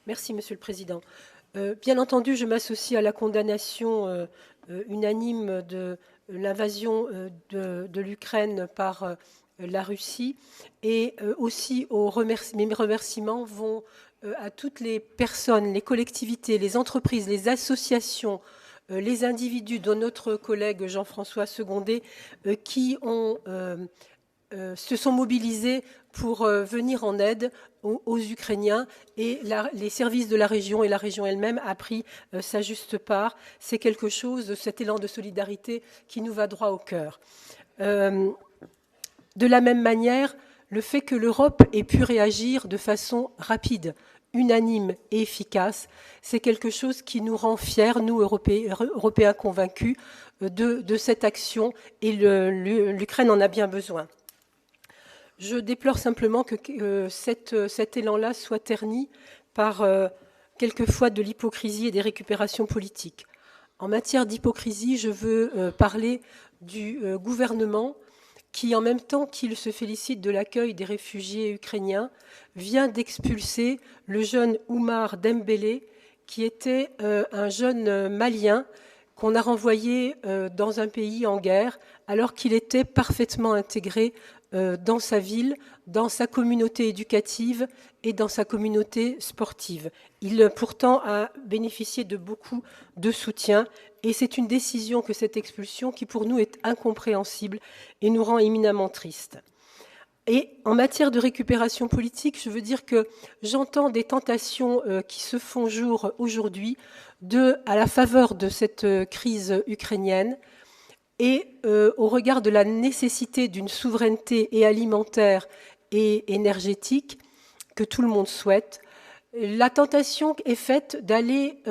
Merci, Monsieur le Président. Bien entendu, je m'associe à la condamnation unanime de l'invasion de l'Ukraine par la Russie et aussi mes remerciements vont à toutes les personnes, les collectivités, les entreprises, les associations, les individus, dont notre collègue Jean-François Secondé, qui se sont mobilisés pour venir en aide aux Ukrainiens, et les services de la région et la région elle-même a pris sa juste part. C'est quelque chose, cet élan de solidarité, qui nous va droit au cœur. De la même manière, le fait que l'Europe ait pu réagir de façon rapide, unanime et efficace, c'est quelque chose qui nous rend fiers, nous, Européens convaincus, de cette action, et l'Ukraine en a bien besoin. Je déplore simplement que cet élan-là soit terni par quelquefois de l'hypocrisie et des récupérations politiques. En matière d'hypocrisie, je veux parler du gouvernement qui, en même temps qu'il se félicite de l'accueil des réfugiés ukrainiens, vient d'expulser le jeune Oumar Dembélé, qui était un jeune Malien qu'on a renvoyé dans un pays en guerre, alors qu'il était parfaitement intégré dans sa ville, dans sa communauté éducative et dans sa communauté sportive. Il pourtant a bénéficié de beaucoup de soutien, et c'est une décision que cette expulsion qui pour nous est incompréhensible et nous rend éminemment tristes. Et en matière de récupération politique, je veux dire que j'entends des tentations qui se font jour aujourd'hui à la faveur de cette crise ukrainienne, et au regard de la nécessité d'une souveraineté et alimentaire et énergétique que tout le monde souhaite, la tentation est faite d'aller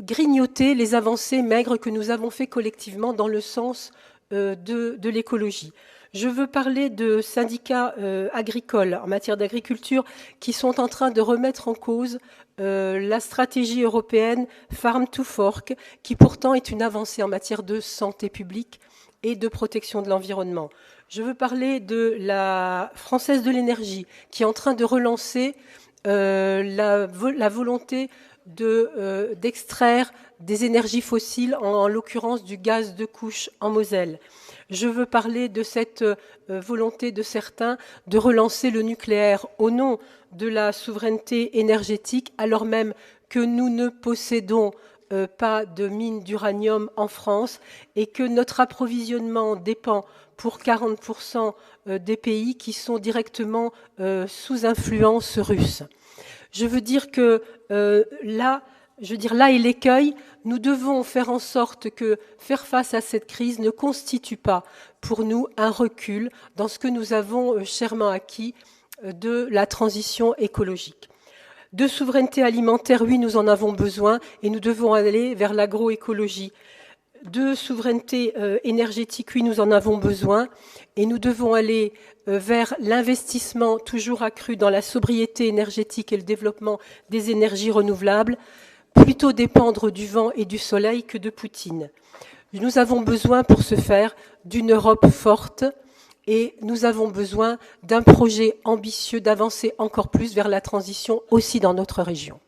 grignoter les avancées maigres que nous avons fait collectivement dans le sens de l'écologie. Je veux parler de syndicats agricoles en matière d'agriculture qui sont en train de remettre en cause la stratégie européenne Farm to Fork, qui pourtant est une avancée en matière de santé publique et de protection de l'environnement. Je veux parler de la Française de l'énergie, qui est en train de relancer la volonté d'extraire des énergies fossiles, en l'occurrence du gaz de couche en Moselle. Je veux parler de cette volonté de certains de relancer le nucléaire au nom de la souveraineté énergétique, alors même que nous ne possédons pas de mines d'uranium en France et que notre approvisionnement dépend pour 40% des pays qui sont directement sous influence russe. Je veux dire que là est l'écueil. Nous devons faire en sorte que faire face à cette crise ne constitue pas pour nous un recul dans ce que nous avons chèrement acquis de la transition écologique. De souveraineté alimentaire, oui, nous en avons besoin et nous devons aller vers l'agroécologie. De souveraineté énergétique, oui, nous en avons besoin et nous devons aller vers l'investissement toujours accru dans la sobriété énergétique et le développement des énergies renouvelables, plutôt dépendre du vent et du soleil que de Poutine. Nous avons besoin pour ce faire d'une Europe forte et nous avons besoin d'un projet ambitieux d'avancer encore plus vers la transition aussi dans notre région.